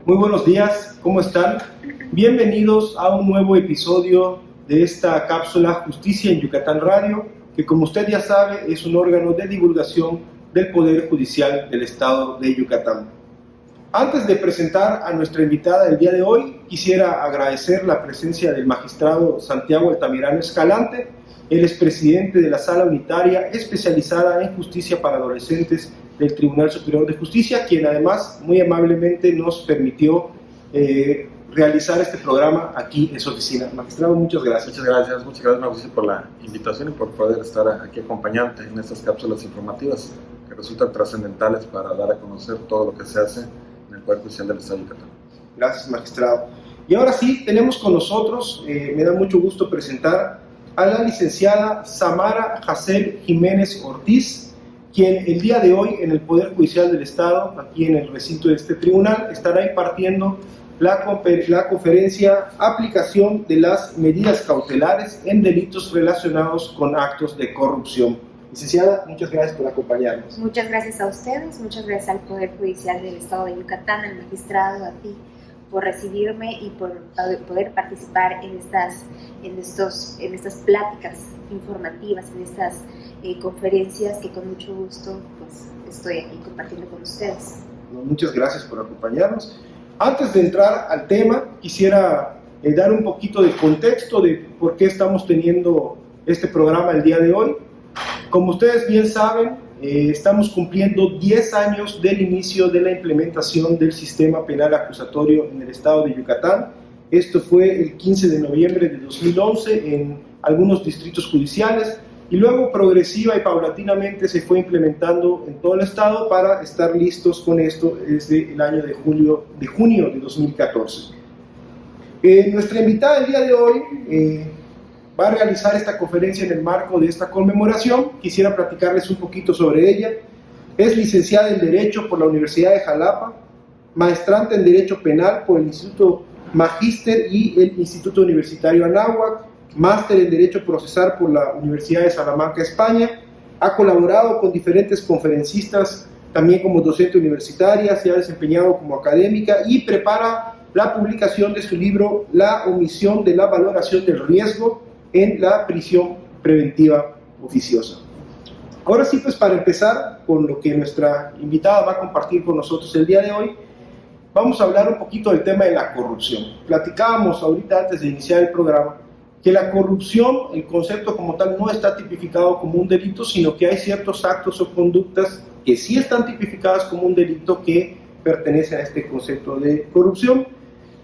Muy buenos días, ¿cómo están? Bienvenidos a un nuevo episodio de esta cápsula Justicia en Yucatán Radio, que como usted ya sabe es un órgano de divulgación del Poder Judicial del Estado de Yucatán. Antes de presentar a nuestra invitada del día de hoy, quisiera agradecer la presencia del magistrado Santiago Altamirano Escalante. Él es presidente de la Sala Unitaria especializada en justicia para adolescentes del Tribunal Superior de Justicia, quien además muy amablemente nos permitió realizar este programa aquí en su oficina. Magistrado, muchas gracias. Muchas gracias, Mauricio, por la invitación y por poder estar aquí acompañante en estas cápsulas informativas que resultan trascendentales para dar a conocer todo lo que se hace en el Poder Judicial del Estado de Yucatán. Gracias, magistrado. Y ahora sí, tenemos con nosotros, me da mucho gusto presentar a la licenciada Samara Hasél Jiménez Ortiz, quien el día de hoy en el Poder Judicial del Estado, aquí en el recinto de este tribunal, estará impartiendo la conferencia Aplicación de las medidas cautelares en delitos relacionados con actos de corrupción. Licenciada, muchas gracias por acompañarnos. Muchas gracias a ustedes, muchas gracias al Poder Judicial del Estado de Yucatán, al magistrado, a ti, por recibirme y por poder participar en estas pláticas informativas, en estas conferencias que con mucho gusto pues, estoy aquí compartiendo con ustedes. Muchas gracias por acompañarnos. Antes de entrar al tema, quisiera dar un poquito de contexto de por qué estamos teniendo este programa el día de hoy. Como ustedes bien saben, estamos cumpliendo 10 años del inicio de la implementación del sistema penal acusatorio en el estado de Yucatán. Esto fue el 15 de noviembre de 2011 en algunos distritos judiciales y luego progresiva y paulatinamente se fue implementando en todo el estado para estar listos con esto desde el año de junio de 2014. Nuestra invitada el día de hoy va a realizar esta conferencia en el marco de esta conmemoración. Quisiera platicarles un poquito sobre ella. Es licenciada en Derecho por la Universidad de Jalapa, maestrante en Derecho Penal por el Instituto Magíster y el Instituto Universitario Anáhuac, máster en Derecho Procesal por la Universidad de Salamanca, España. Ha colaborado con diferentes conferencistas, también como docente universitaria, se ha desempeñado como académica y prepara la publicación de su libro La omisión de la valoración del riesgo en la prisión preventiva oficiosa. Ahora sí, pues para empezar con lo que nuestra invitada va a compartir con nosotros el día de hoy, vamos a hablar un poquito del tema de la corrupción. Platicábamos ahorita antes de iniciar el programa que la corrupción, el concepto como tal, no está tipificado como un delito, sino que hay ciertos actos o conductas que sí están tipificadas como un delito que pertenecen a este concepto de corrupción.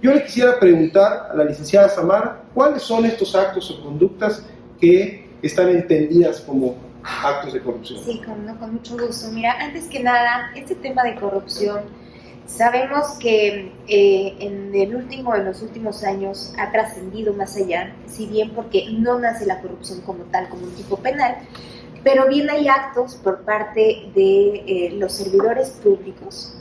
Yo le quisiera preguntar a la licenciada Samara, ¿cuáles son estos actos o conductas que están entendidas como actos de corrupción? Sí, con mucho gusto. Mira, antes que nada, este tema de corrupción, sabemos que en los últimos años ha trascendido más allá, si bien porque no nace la corrupción como tal, como un tipo penal, pero bien hay actos por parte de los servidores públicos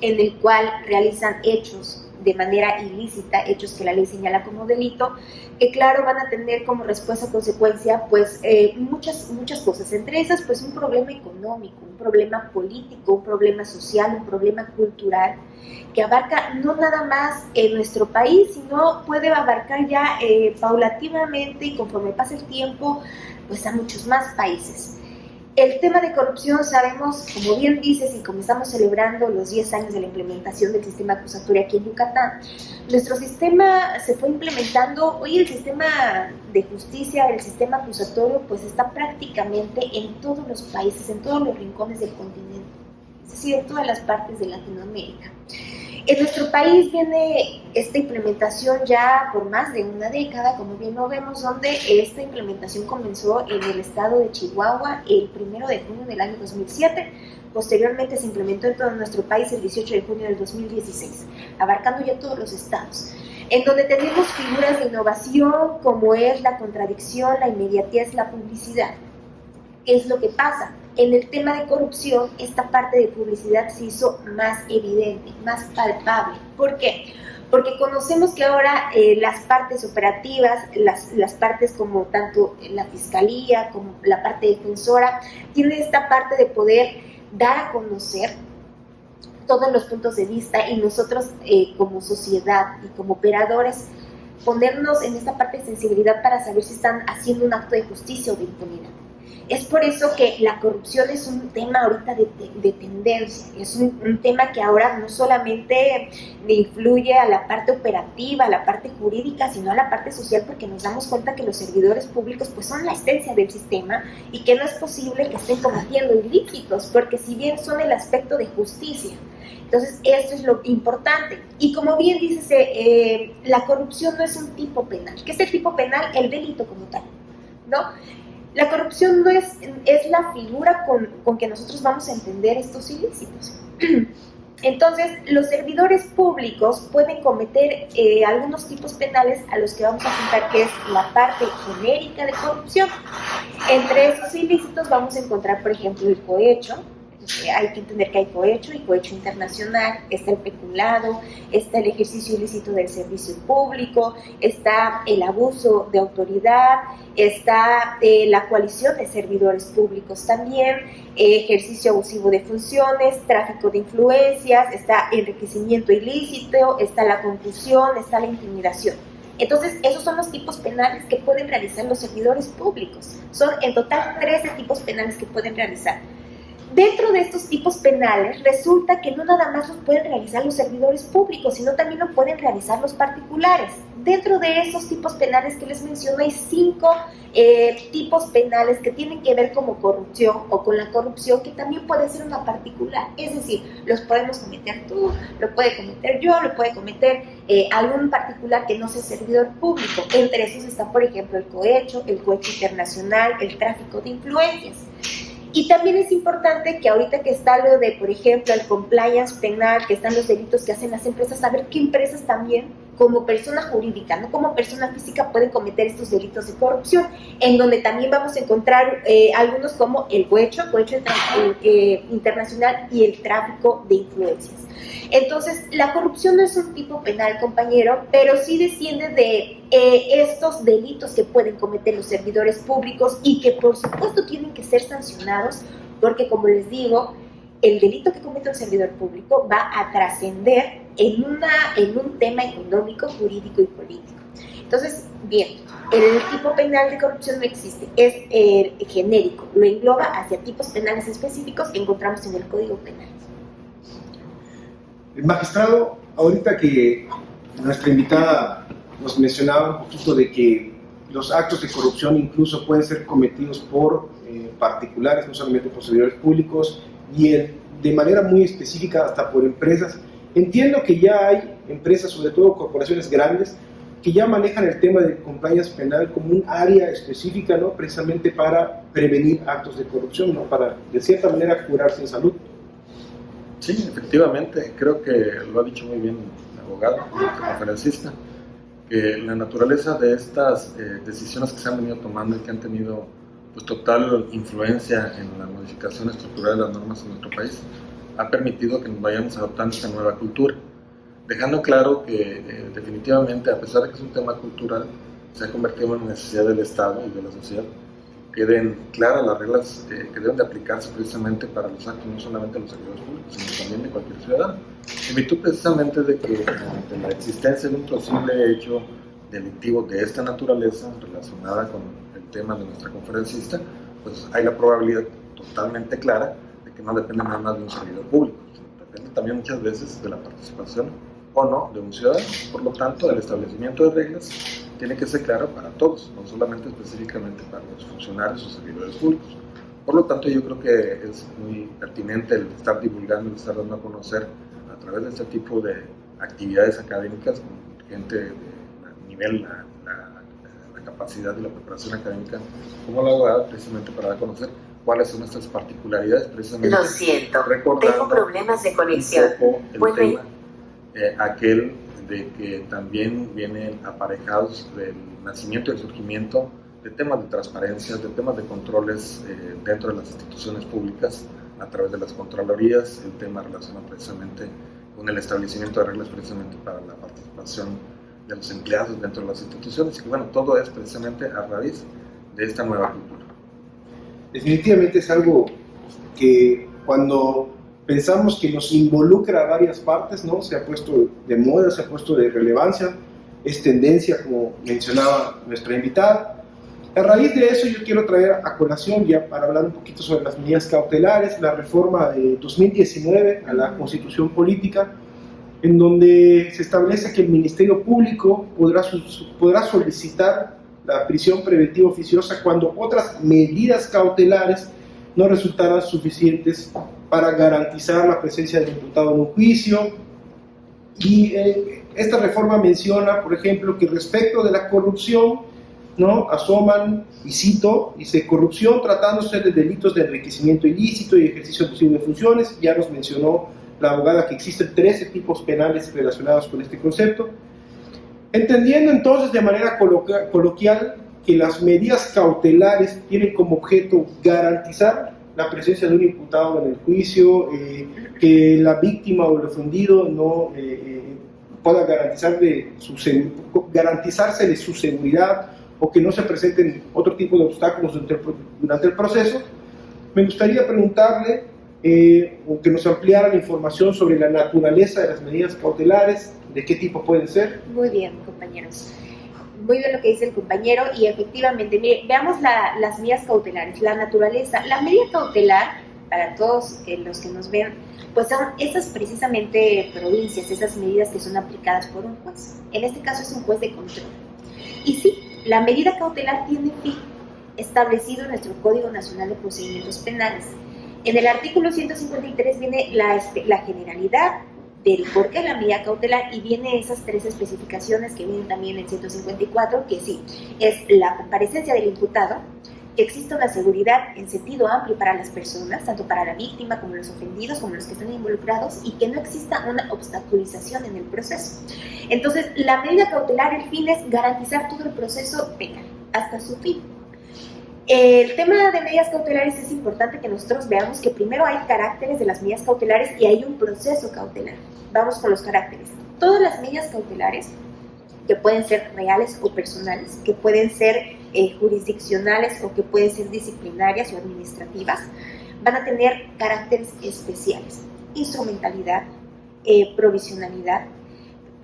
en el cual realizan hechos de manera ilícita, hechos que la ley señala como delito, que claro van a tener como respuesta o consecuencia pues muchas cosas, entre esas pues un problema económico, un problema político, un problema social, un problema cultural, que abarca no nada más en nuestro país, sino puede abarcar ya paulatinamente y conforme pasa el tiempo pues a muchos más países. El tema de corrupción, sabemos, como bien dices, y como estamos celebrando los 10 años de la implementación del sistema acusatorio aquí en Yucatán, nuestro sistema se fue implementando. Hoy el sistema de justicia, el sistema acusatorio, pues está prácticamente en todos los países, en todos los rincones del continente, es decir, en todas las partes de Latinoamérica. En nuestro país viene esta implementación ya por más de una década, como bien lo vemos, donde esta implementación comenzó en el estado de Chihuahua el 1 de junio del año 2007, posteriormente se implementó en todo nuestro país el 18 de junio del 2016, abarcando ya todos los estados, en donde tenemos figuras de innovación como es la contradicción, la inmediatez, la publicidad. ¿Qué es lo que pasa? En el tema de corrupción, esta parte de publicidad se hizo más evidente, más palpable. ¿Por qué? Porque conocemos que ahora las partes operativas, las partes como tanto la fiscalía como la parte defensora, tienen esta parte de poder dar a conocer todos los puntos de vista y nosotros como sociedad y como operadores ponernos en esta parte de sensibilidad para saber si están haciendo un acto de justicia o de impunidad. Es por eso que la corrupción es un tema ahorita de tendencia, es un tema que ahora no solamente influye a la parte operativa, a la parte jurídica, sino a la parte social, porque nos damos cuenta que los servidores públicos pues son la esencia del sistema y que no es posible que estén cometiendo ilícitos, porque si bien son el aspecto de justicia. Entonces, esto es lo importante. Y como bien dices, la corrupción no es un tipo penal. ¿Qué es el tipo penal? El delito como tal, ¿no? La corrupción no es la figura con que nosotros vamos a entender estos ilícitos. Entonces, los servidores públicos pueden cometer algunos tipos penales a los que vamos a apuntar, que es la parte genérica de corrupción. Entre esos ilícitos vamos a encontrar, por ejemplo, el cohecho. Hay que entender que hay cohecho y cohecho internacional, está el peculado, está el ejercicio ilícito del servicio público, está el abuso de autoridad, está la coalición de servidores públicos también, ejercicio abusivo de funciones, tráfico de influencias, está enriquecimiento ilícito, está la concusión, está la intimidación. Entonces, esos son los tipos penales que pueden realizar los servidores públicos. Son en total 13 tipos penales que pueden realizar. Dentro de estos tipos penales, resulta que no nada más los pueden realizar los servidores públicos, sino también lo pueden realizar los particulares. Dentro de esos tipos penales que les menciono, hay 5 tipos penales que tienen que ver como corrupción o con la corrupción, que también puede ser una particular. Es decir, los podemos cometer tú, lo puede cometer yo, lo puede cometer algún particular que no sea servidor público. Entre esos está, por ejemplo, el cohecho internacional, el tráfico de influencias. Y también es importante que ahorita que está lo de, por ejemplo, el compliance penal, que están los delitos que hacen las empresas, saber qué empresas también, como persona jurídica, no como persona física, pueden cometer estos delitos de corrupción, en donde también vamos a encontrar algunos como el cohecho internacional y el tráfico de influencias. Entonces, la corrupción no es un tipo penal, compañero, pero sí desciende de estos delitos que pueden cometer los servidores públicos y que, por supuesto, tienen que ser sancionados, porque, como les digo, el delito que comete un servidor público va a trascender en un tema económico, jurídico y político. Entonces, bien, el tipo penal de corrupción no existe, es genérico, lo engloba hacia tipos penales específicos que encontramos en el Código Penal. El magistrado, ahorita que nuestra invitada nos mencionaba un poquito de que los actos de corrupción incluso pueden ser cometidos por particulares, no solamente por servidores públicos, y de manera muy específica hasta por empresas. Entiendo que ya hay empresas, sobre todo corporaciones grandes, que ya manejan el tema de compliance penal como un área específica, ¿no? Precisamente para prevenir actos de corrupción, ¿no? Para, de cierta manera, curarse en salud. Sí, efectivamente, creo que lo ha dicho muy bien el abogado, el conferencista, que la naturaleza de estas decisiones que se han venido tomando y que han tenido pues, total influencia en la modificación estructural de las normas en nuestro país, ha permitido que nos vayamos adoptando esta nueva cultura, dejando claro que definitivamente, a pesar de que es un tema cultural, se ha convertido en una necesidad del Estado y de la sociedad, queden claras las reglas que deben de aplicarse precisamente para los actos, no solamente de los servidores públicos, sino también de cualquier ciudadano. En virtud precisamente de que ante la existencia de un posible hecho delictivo de esta naturaleza relacionada con el tema de nuestra conferencista, pues hay la probabilidad totalmente clara de que no depende nada más de un servidor público, sino depende también muchas veces de la participación o no de un ciudadano. Por lo tanto, el establecimiento de reglas tiene que ser claro para todos, no solamente específicamente para los funcionarios o servidores públicos. Por lo tanto, yo creo que es muy pertinente el estar divulgando, el estar dando a conocer a través de este tipo de actividades académicas con gente de nivel, la capacidad y la preparación académica, como la abogada, precisamente para dar a conocer cuáles son nuestras particularidades, precisamente. Lo siento, tengo problemas de conexión. Un poco el tema, aquel de que también vienen aparejados del nacimiento y el surgimiento de temas de transparencia, de temas de controles dentro de las instituciones públicas a través de las contralorías, el tema relacionado precisamente con el establecimiento de reglas precisamente para la participación de los empleados dentro de las instituciones, y que bueno, todo es precisamente a raíz de esta nueva cultura. Definitivamente es algo que cuando Pensamos que nos involucra a varias partes, ¿no? Se ha puesto de moda, se ha puesto de relevancia, es tendencia, como mencionaba nuestra invitada. A raíz de eso, yo quiero traer a colación, ya para hablar un poquito sobre las medidas cautelares, la reforma de 2019 a la Constitución Política, en donde se establece que el Ministerio Público podrá solicitar la prisión preventiva oficiosa cuando otras medidas cautelares no resultaran suficientes para garantizar la presencia del imputado en un juicio. Y esta reforma menciona, por ejemplo, que respecto de la corrupción, ¿no?, asoman, y cito, dice: corrupción tratándose de delitos de enriquecimiento ilícito y ejercicio abusivo de funciones. Ya nos mencionó la abogada que existen 13 tipos penales relacionados con este concepto. Entendiendo entonces de manera coloquial que las medidas cautelares tienen como objeto garantizar la presencia de un imputado en el juicio, que la víctima o el ofendido no pueda garantizársele su seguridad, o que no se presenten otro tipo de obstáculos durante el proceso. Me gustaría preguntarle o que nos ampliara la información sobre la naturaleza de las medidas cautelares, de qué tipo pueden ser. Muy bien, compañeros. Muy bien lo que dice el compañero, y efectivamente, mire, veamos las medidas cautelares, la naturaleza. La medida cautelar, para todos los que nos ven, pues son esas precisamente provincias, esas medidas que son aplicadas por un juez. En este caso es un juez de control. Y sí, la medida cautelar tiene fin establecido en nuestro Código Nacional de Procedimientos Penales. En el artículo 153 viene la generalidad del por qué la medida cautelar, y viene esas 3 especificaciones que vienen también en 154, que sí, es la comparecencia del imputado, que exista una seguridad en sentido amplio para las personas, tanto para la víctima como los ofendidos, como los que están involucrados, y que no exista una obstaculización en el proceso. Entonces, la medida cautelar, el fin es garantizar todo el proceso penal, hasta su fin. El tema de medidas cautelares es importante que nosotros veamos que primero hay caracteres de las medidas cautelares y hay un proceso cautelar. Vamos con los caracteres. Todas las medidas cautelares, que pueden ser reales o personales, que pueden ser jurisdiccionales o que pueden ser disciplinarias o administrativas, van a tener caracteres especiales: instrumentalidad, provisionalidad,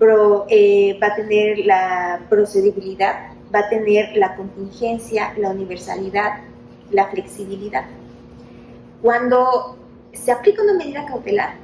va a tener la procedibilidad, va a tener la contingencia, la universalidad, la flexibilidad. Cuando se aplica una medida cautelar,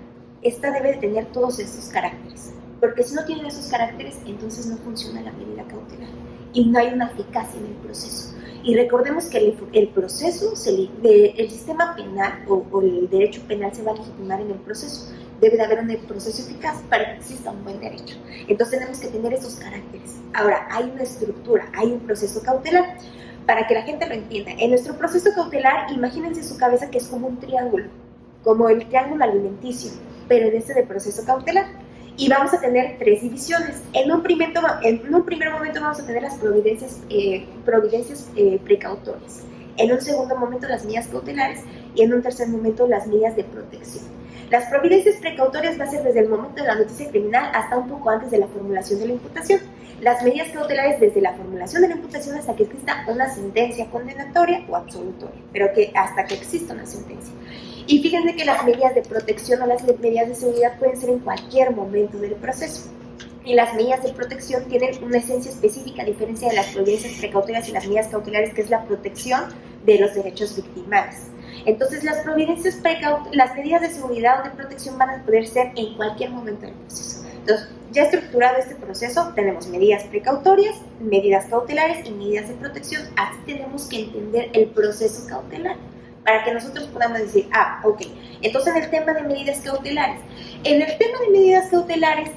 esta debe de tener todos esos caracteres, porque si no tienen esos caracteres, entonces no funciona la medida cautelar y no hay una eficacia en el proceso. Y recordemos que el proceso, el sistema penal o el derecho penal se va a legitimar en el proceso. Debe de haber un proceso eficaz para que exista un buen derecho. Entonces tenemos que tener esos caracteres. Ahora, hay una estructura, hay un proceso cautelar. Para que la gente lo entienda, en nuestro proceso cautelar, imagínense su cabeza que es como un triángulo, como el triángulo alimenticio, pero en este de proceso cautelar. Y vamos a tener 3 divisiones. En un primer momento vamos a tener las providencias precautorias. En un segundo momento las medidas cautelares, y en un tercer momento las medidas de protección. Las providencias precautorias va a ser desde el momento de la noticia criminal hasta un poco antes de la formulación de la imputación. Las medidas cautelares desde la formulación de la imputación hasta que exista una sentencia condenatoria o absolutoria, pero que hasta que exista una sentencia. Y fíjense que las medidas de protección o las medidas de seguridad pueden ser en cualquier momento del proceso. Y las medidas de protección tienen una esencia específica, a diferencia de las providencias precautorias y las medidas cautelares, que es la protección de los derechos victimales. Entonces, las medidas de seguridad o de protección van a poder ser en cualquier momento del proceso. Entonces, ya estructurado este proceso, tenemos medidas precautorias, medidas cautelares y medidas de protección. Así tenemos que entender el proceso cautelar, para que nosotros podamos decir, ok, entonces en el tema de medidas cautelares,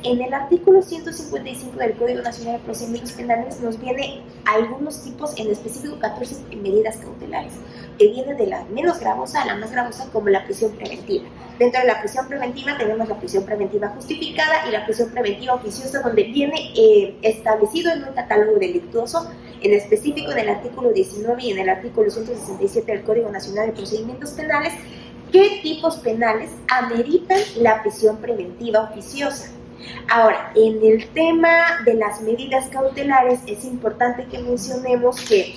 en el artículo 155 del Código Nacional de Procedimientos Penales nos viene algunos tipos, en específico 14 medidas cautelares, que vienen de la menos gravosa a la más gravosa, como la prisión preventiva. Dentro de la prisión preventiva tenemos la prisión preventiva justificada y la prisión preventiva oficiosa, donde viene establecido en un catálogo delictuoso, en específico en el artículo 19 y en el artículo 167 del Código Nacional de Procedimientos Penales, qué tipos penales ameritan la prisión preventiva oficiosa. Ahora, en el tema de las medidas cautelares es importante que mencionemos que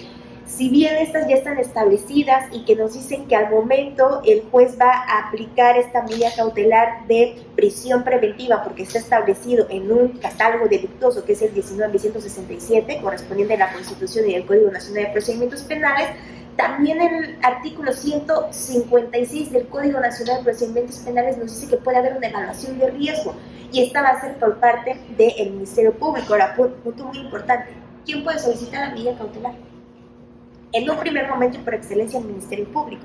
si bien estas ya están establecidas y que nos dicen que al momento el juez va a aplicar esta medida cautelar de prisión preventiva porque está establecido en un catálogo delictuoso que es el 19.167, correspondiente a la Constitución y el Código Nacional de Procedimientos Penales, también el artículo 156 del Código Nacional de Procedimientos Penales nos dice que puede haber una evaluación de riesgo y esta va a ser por parte del Ministerio Público. Ahora, punto muy importante, ¿quién puede solicitar la medida cautelar? En un primer momento y por excelencia el Ministerio Público,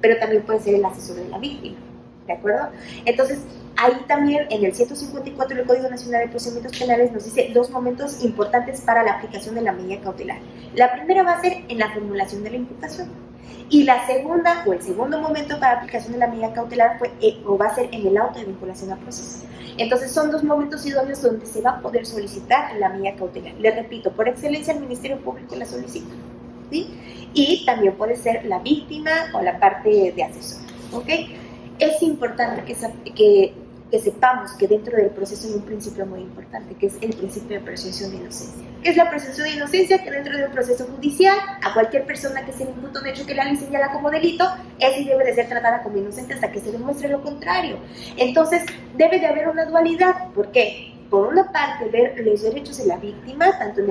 pero también puede ser el asesor de la víctima, ¿de acuerdo? Entonces, ahí también en el 154 del Código Nacional de Procedimientos Penales nos dice dos momentos importantes para la aplicación de la medida cautelar. La primera va a ser en la formulación de la imputación y la segunda o el segundo momento para la aplicación de la medida cautelar va a ser en el auto de vinculación a proceso. Entonces son dos momentos idóneos donde se va a poder solicitar la medida cautelar. Les repito, por excelencia el Ministerio Público la solicita, ¿sí? Y también puede ser la víctima o la parte de asesor, ¿ok? Es importante que sepamos que dentro del proceso hay un principio muy importante, que es el principio de presunción de inocencia. ¿Qué es la presunción de inocencia? Que dentro del proceso judicial, a cualquier persona que se le imputa un hecho que la ley señala como delito, esa debe de ser tratada como inocente hasta que se demuestre lo contrario. Entonces, debe de haber una dualidad. ¿Por qué? Por una parte, ver los derechos de la víctima, tanto en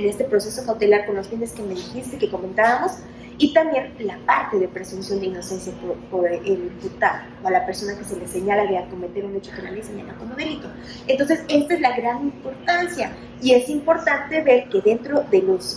este proceso cautelar con los fines que me dijiste, que comentábamos, y también la parte de presunción de inocencia por el imputado o a la persona que se le señala de cometer un hecho que la ley señala como delito. Entonces, esta es la gran importancia y es importante ver que dentro de los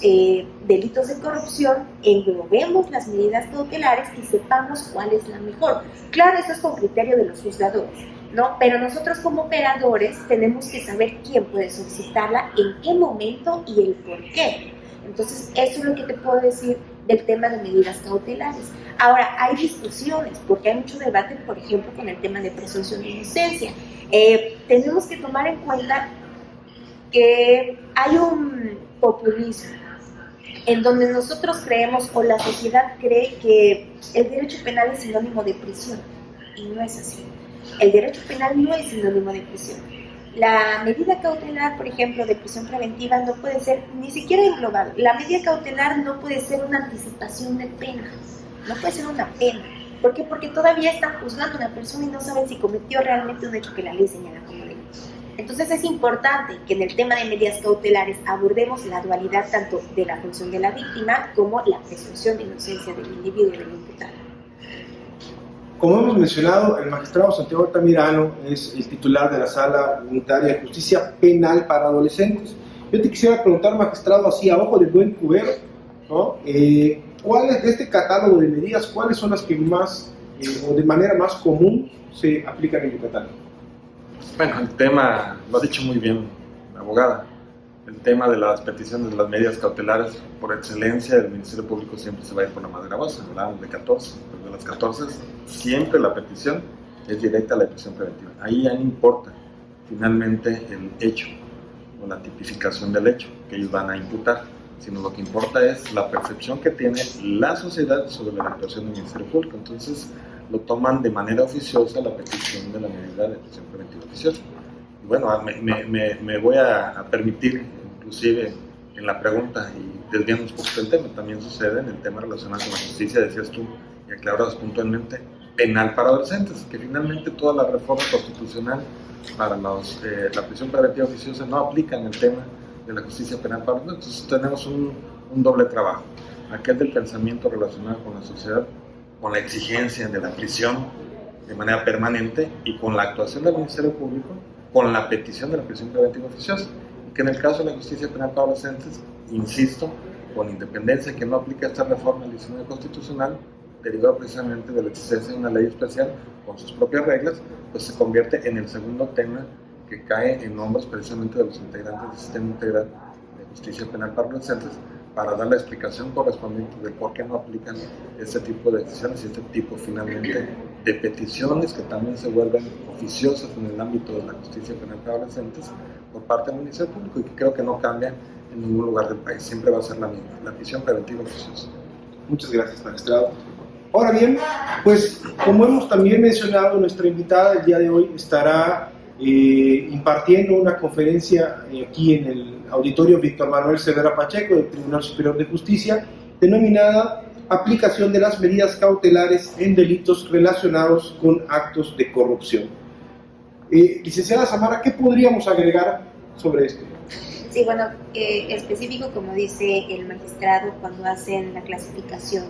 delitos de corrupción englobemos las medidas cautelares y sepamos cuál es la mejor. Claro, esto es con criterio de los juzgadores, ¿no? Pero nosotros como operadores tenemos que saber quién puede solicitarla, en qué momento y el por qué. Entonces, eso es lo que te puedo decir del tema de medidas cautelares. Ahora, hay discusiones, porque hay mucho debate, por ejemplo, con el tema de presunción de inocencia. Tenemos que tomar en cuenta que hay un populismo en donde nosotros creemos, o la sociedad cree, que el derecho penal es sinónimo de prisión, y no es así. El derecho penal no es sinónimo de prisión. La medida cautelar, por ejemplo, de prisión preventiva no puede ser ni siquiera englobada. La medida cautelar no puede ser una anticipación de pena, no puede ser una pena. ¿Por qué? Porque todavía están juzgando a una persona y no saben si cometió realmente un hecho que la ley señala como delito. Entonces es importante que en el tema de medidas cautelares abordemos la dualidad tanto de la función de la víctima como la presunción de inocencia del individuo y del imputado. Como hemos mencionado, el magistrado Santiago Altamirano es el titular de la Sala Unitaria de Justicia Penal para Adolescentes. Yo te quisiera preguntar, magistrado, así a ojo de buen cubero, ¿no? ¿Cuáles de este catálogo de medidas, cuáles son las que más, o de manera más común, se aplican en Yucatán? Bueno, el tema, lo ha dicho muy bien la abogada, el tema de las peticiones de las medidas cautelares, por excelencia, el Ministerio Público siempre se va a ir por la madera base, hablamos de 14, pero de las 14, siempre la petición es directa a la prisión preventiva. Ahí ya no importa finalmente el hecho o la tipificación del hecho que ellos van a imputar, sino lo que importa es la percepción que tiene la sociedad sobre la actuación del Ministerio Público. Entonces lo toman de manera oficiosa la petición de la medida de prisión preventiva oficiosa. Y bueno, me voy a permitir, inclusive en la pregunta, y desviando un poco del tema, también sucede en el tema relacionado con la justicia, decías tú, y aclarabas puntualmente, penal para adolescentes, que finalmente toda la reforma constitucional para la prisión preventiva oficiosa no aplica en el tema de la justicia penal para adolescentes. Entonces tenemos un doble trabajo, aquel del pensamiento relacionado con la sociedad, con la exigencia de la prisión de manera permanente y con la actuación del Ministerio Público, con la petición de la prisión preventiva oficiosa, y que en el caso de la justicia penal para adolescentes, insisto, con independencia que no aplica esta reforma del 19 constitucional, derivada precisamente de la existencia de una ley especial con sus propias reglas, pues se convierte en el segundo tema que cae en hombros precisamente de los integrantes del sistema integral de justicia penal para adolescentes, para dar la explicación correspondiente de por qué no aplican este tipo de decisiones y este tipo finalmente de peticiones que también se vuelven oficiosas en el ámbito de la justicia penal para adolescentes por parte del Ministerio Público, y que creo que no cambia en ningún lugar del país, siempre va a ser la misma, la prisión preventiva oficiosa. Muchas gracias, magistrado. Ahora bien, pues como hemos también mencionado, nuestra invitada el día de hoy estará impartiendo una conferencia aquí en el Auditorio Víctor Manuel Cervera Pacheco del Tribunal Superior de Justicia, denominada aplicación de las medidas cautelares en delitos relacionados con actos de corrupción. Licenciada Samara, ¿qué podríamos agregar sobre esto? Sí, bueno, específico, como dice el magistrado, cuando hacen la clasificación,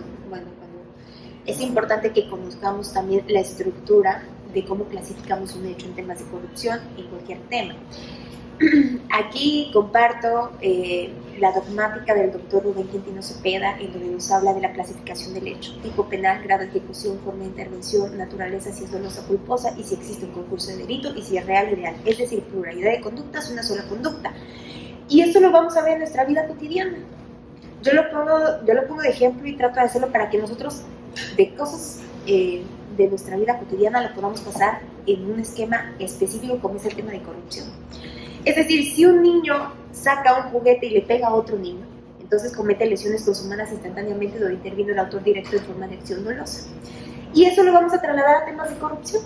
es importante que conozcamos también la estructura de cómo clasificamos un hecho en temas de corrupción en cualquier tema. Aquí comparto la dogmática del doctor Rubén Quintino Cepeda, en donde nos habla de la clasificación del hecho: tipo penal, grado de ejecución, forma de intervención, naturaleza, si es dolosa o culposa, y si existe un concurso de delito, y si es real y ideal, es decir, pluralidad de conductas, una sola conducta. Y esto lo vamos a ver en nuestra vida cotidiana. Yo lo pongo de ejemplo y trato de hacerlo para que nosotros, de cosas de nuestra vida cotidiana, lo podamos pasar en un esquema específico como es el tema de corrupción. Es decir, si un niño saca un juguete y le pega a otro niño, entonces comete lesiones consummadas instantáneamente, donde interviene el autor directo en forma de acción dolosa. Y eso lo vamos a trasladar a temas de corrupción: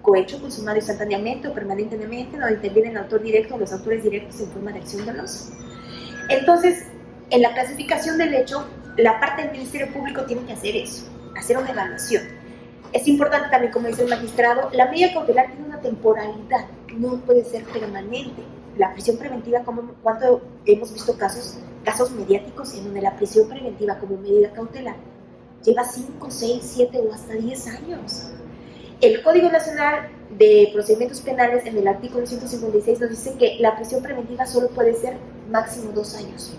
cohecho consumado instantáneamente o permanentemente, donde interviene el autor directo o los autores directos en forma de acción dolosa. Entonces, en la clasificación del hecho, la parte del Ministerio Público tiene que hacer eso, hacer una evaluación. Es importante también, como dice el magistrado, la medida cautelar tiene una temporalidad, no puede ser permanente. La prisión preventiva, cuando hemos visto casos mediáticos en donde la prisión preventiva como medida cautelar lleva 5, 6, 7 o hasta 10 años. El Código Nacional de Procedimientos Penales, en el artículo 156, nos dice que la prisión preventiva solo puede ser máximo 2 años.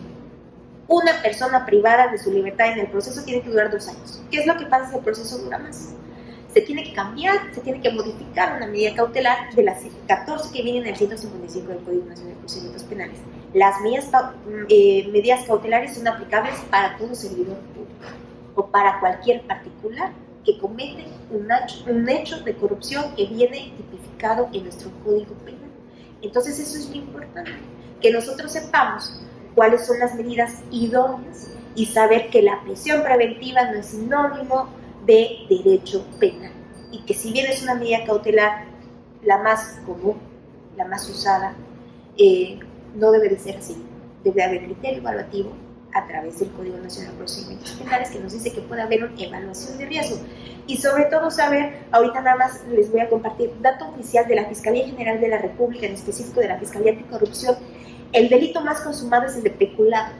Una persona privada de su libertad en el proceso tiene que durar 2 años. ¿Qué es lo que pasa si el proceso dura más? Se tiene que cambiar, se tiene que modificar una medida cautelar de las 14 que vienen en el 155 del Código Nacional de Procedimientos Penales. Las medidas cautelares son aplicables para todo servidor público o para cualquier particular que comete un hecho de corrupción que viene tipificado en nuestro Código Penal. Entonces eso es muy importante, que nosotros sepamos cuáles son las medidas idóneas y saber que la prisión preventiva no es sinónimo de derecho penal, y que si bien es una medida cautelar la más común, la más usada, no debe de ser así. Debe haber criterio evaluativo a través del Código Nacional de Procedimientos Penales, que nos dice que puede haber una evaluación de riesgo, y sobre todo saber, ahorita nada más les voy a compartir dato oficial de la Fiscalía General de la República, en específico de la Fiscalía Anticorrupción. El delito más consumado es el de peculado.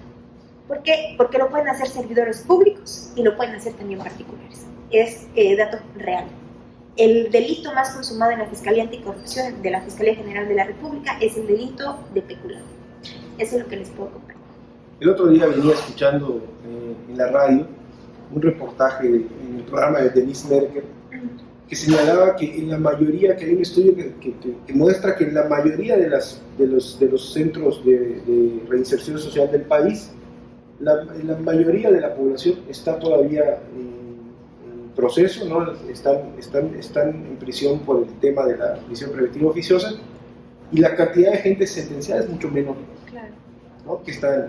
¿Por qué? Porque lo pueden hacer servidores públicos y lo pueden hacer también particulares. Es dato real. El delito más consumado en la Fiscalía Anticorrupción de la Fiscalía General de la República es el delito de peculado. Eso es lo que les puedo compartir. El otro día venía escuchando en la radio un reportaje en el programa de Denise Merker, que señalaba que en la mayoría, que hay un estudio que muestra que en la mayoría de los centros de reinserción social del país, la mayoría de la población está todavía en proceso, ¿no? Están en prisión por el tema de la prisión preventiva oficiosa, y la cantidad de gente sentenciada es mucho menor. Claro. ¿No? Que está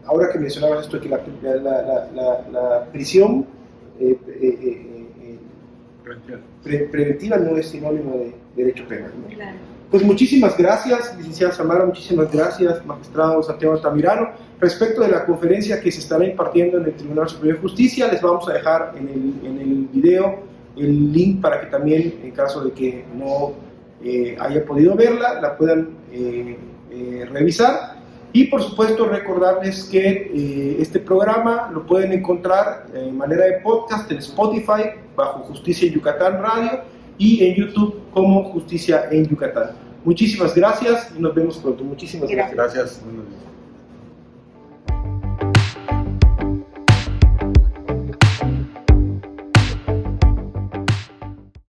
ahora que mencionabas esto, que la prisión preventiva no es sinónimo de derecho penal, ¿no? Claro. Pues muchísimas gracias, licenciada Samara, muchísimas gracias, magistrado Santiago Altamirano. Respecto de la conferencia que se estará impartiendo en el Tribunal Superior de Justicia, les vamos a dejar en el video el link para que también, en caso de que no haya podido verla, la puedan revisar. Y por supuesto recordarles que este programa lo pueden encontrar de manera de podcast en Spotify bajo Justicia en Yucatán Radio y en YouTube como Justicia en Yucatán. Muchísimas gracias y nos vemos pronto. Muchísimas gracias. Gracias.